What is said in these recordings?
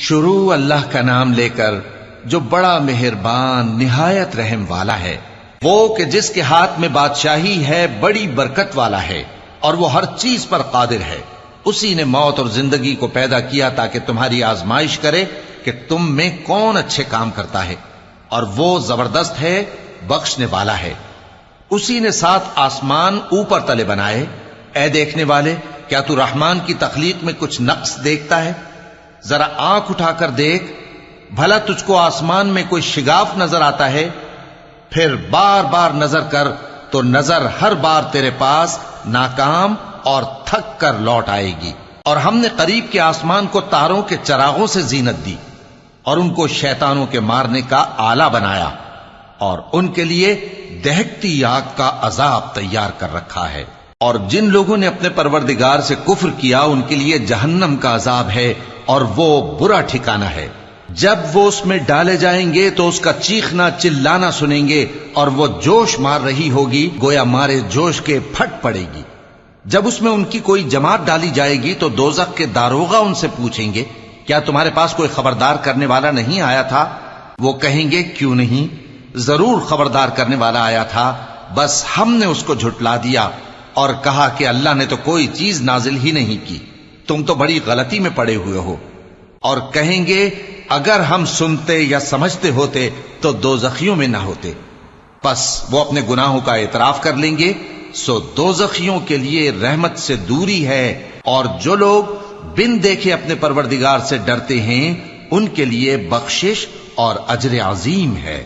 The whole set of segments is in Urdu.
شروع اللہ کا نام لے کر جو بڑا مہربان نہایت رحم والا ہے، وہ کہ جس کے ہاتھ میں بادشاہی ہے، بڑی برکت والا ہے اور وہ ہر چیز پر قادر ہے۔ اسی نے موت اور زندگی کو پیدا کیا تاکہ تمہاری آزمائش کرے کہ تم میں کون اچھے کام کرتا ہے، اور وہ زبردست ہے، بخشنے والا ہے۔ اسی نے 7 آسمان اوپر تلے بنائے۔ اے دیکھنے والے، کیا تو رحمان کی تخلیق میں کچھ نقص دیکھتا ہے؟ ذرا آنکھ اٹھا کر دیکھ، بھلا تجھ کو آسمان میں کوئی شگاف نظر آتا ہے؟ پھر بار بار نظر کر تو نظر ہر بار تیرے پاس ناکام اور تھک کر لوٹ آئے گی۔ اور ہم نے قریب کے آسمان کو تاروں کے چراغوں سے زینت دی اور ان کو شیطانوں کے مارنے کا آلہ بنایا، اور ان کے لیے دہکتی آگ کا عذاب تیار کر رکھا ہے۔ اور جن لوگوں نے اپنے پروردگار سے کفر کیا ان کے لیے جہنم کا عذاب ہے، اور وہ برا ٹھکانہ ہے۔ جب وہ اس میں ڈالے جائیں گے تو اس کا چیخنا چلانا سنیں گے، اور وہ جوش مار رہی ہوگی گویا مارے جوش کے پھٹ پڑے گی۔ جب اس میں ان کی کوئی جماعت ڈالی جائے گی تو دوزخ کے داروغہ ان سے پوچھیں گے، کیا تمہارے پاس کوئی خبردار کرنے والا نہیں آیا تھا؟ وہ کہیں گے، کیوں نہیں، ضرور خبردار کرنے والا آیا تھا، بس ہم نے اس کو جھٹلا دیا اور کہا کہ اللہ نے تو کوئی چیز نازل ہی نہیں کی، تم تو بڑی غلطی میں پڑے ہوئے ہو۔ اور کہیں گے، اگر ہم سنتے یا سمجھتے ہوتے تو دوزخیوں میں نہ ہوتے۔ پس وہ اپنے گناہوں کا اعتراف کر لیں گے، سو دوزخیوں کے لیے رحمت سے دوری ہے، اور جو لوگ بن دیکھے اپنے پروردگار سے ڈرتے ہیں ان کے لیے بخشش اور اجر عظیم ہے۔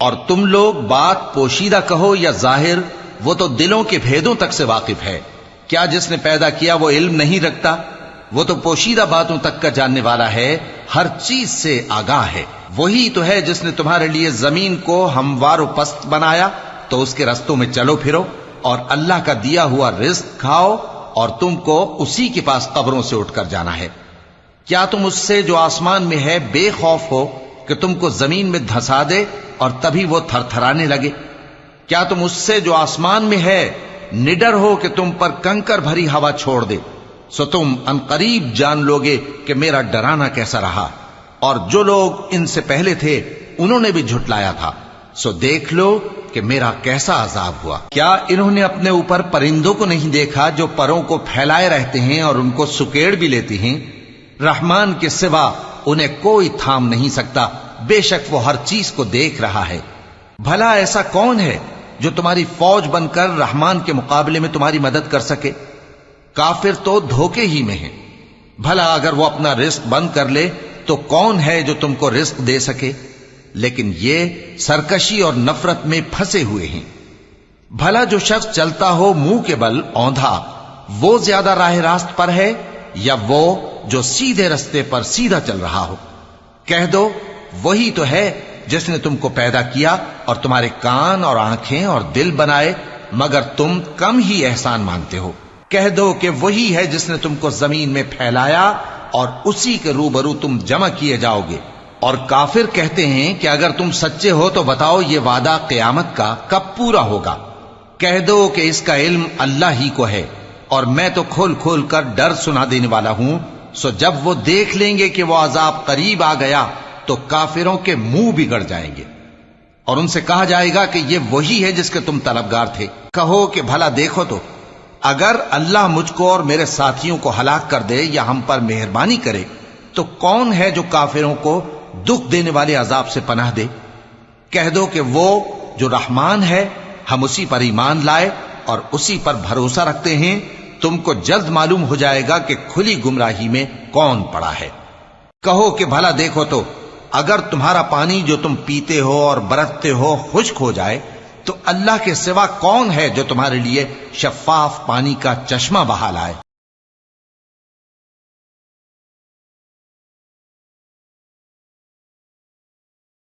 اور تم لوگ بات پوشیدہ کہو یا ظاہر، وہ تو دلوں کے بھیدوں تک سے واقف ہے۔ کیا جس نے پیدا کیا وہ علم نہیں رکھتا؟ وہ تو پوشیدہ باتوں تک کا جاننے والا ہے، ہر چیز سے آگاہ ہے۔ وہی تو ہے جس نے تمہارے لیے زمین کو ہموار و پست بنایا تو اس کے رستوں میں چلو پھرو، اور اللہ کا دیا ہوا رزق کھاؤ، اور تم کو اسی کے پاس قبروں سے اٹھ کر جانا ہے۔ کیا تم اس سے جو آسمان میں ہے بے خوف ہو کہ تم کو زمین میں دھسا دے اور تبھی وہ تھر تھرانے لگے؟ کیا تم اس سے جو آسمان میں ہے نڈر ہو کہ تم پر کنکر بھری ہوا چھوڑ دے؟ سو تم عنقریب جان لوگے کہ میرا ڈرانا کیسا رہا۔ اور جو لوگ ان سے پہلے تھے انہوں نے بھی جھٹلایا تھا، سو دیکھ لو کہ میرا کیسا عذاب ہوا۔ کیا انہوں نے اپنے اوپر پرندوں کو نہیں دیکھا جو پروں کو پھیلائے رہتے ہیں اور ان کو سکیڑ بھی لیتے ہیں؟ رحمان کے سوا انہیں کوئی تھام نہیں سکتا، بے شک وہ ہر چیز کو دیکھ رہا ہے۔ بھلا ایسا کون ہے جو تمہاری فوج بن کر رحمان کے مقابلے میں تمہاری مدد کر سکے؟ کافر تو دھوکے ہی میں ہیں۔ بھلا اگر وہ اپنا رزق بند کر لے تو کون ہے جو تم کو رزق دے سکے؟ لیکن یہ سرکشی اور نفرت میں پھنسے ہوئے ہیں۔ بھلا جو شخص چلتا ہو منہ کے بل اوندھا، وہ زیادہ راہ راست پر ہے یا وہ جو سیدھے رستے پر سیدھا چل رہا ہو؟ کہہ دو، وہی تو ہے جس نے تم کو پیدا کیا اور تمہارے کان اور آنکھیں اور دل بنائے، مگر تم کم ہی احسان مانتے ہو۔ کہہ دو کہ وہی ہے جس نے تم کو زمین میں پھیلایا اور اسی کے روبرو تم جمع کیے جاؤ گے۔ اور کافر کہتے ہیں کہ اگر تم سچے ہو تو بتاؤ یہ وعدہ قیامت کا کب پورا ہوگا؟ کہہ دو کہ اس کا علم اللہ ہی کو ہے، اور میں تو کھول کھول کر ڈر سنا دینے والا ہوں۔ سو جب وہ دیکھ لیں گے کہ وہ عذاب قریب آ گیا تو کافروں کے منہ بگڑ جائیں گے، اور ان سے کہا جائے گا کہ یہ وہی ہے جس کے تم طلبگار تھے۔ کہو کہ بھلا دیکھو تو، اگر اللہ مجھ کو اور میرے ساتھیوں کو ہلاک کر دے یا ہم پر مہربانی کرے تو کون ہے جو کافروں کو دکھ دینے والے عذاب سے پناہ دے؟ کہہ دو کہ وہ جو رحمان ہے، ہم اسی پر ایمان لائے اور اسی پر بھروسہ رکھتے ہیں۔ تم کو جلد معلوم ہو جائے گا کہ کھلی گمراہی میں کون پڑا ہے۔ کہو کہ بھلا دیکھو تو، اگر تمہارا پانی جو تم پیتے ہو اور برتتے ہو خشک ہو جائے تو اللہ کے سوا کون ہے جو تمہارے لیے شفاف پانی کا چشمہ بہا لائے؟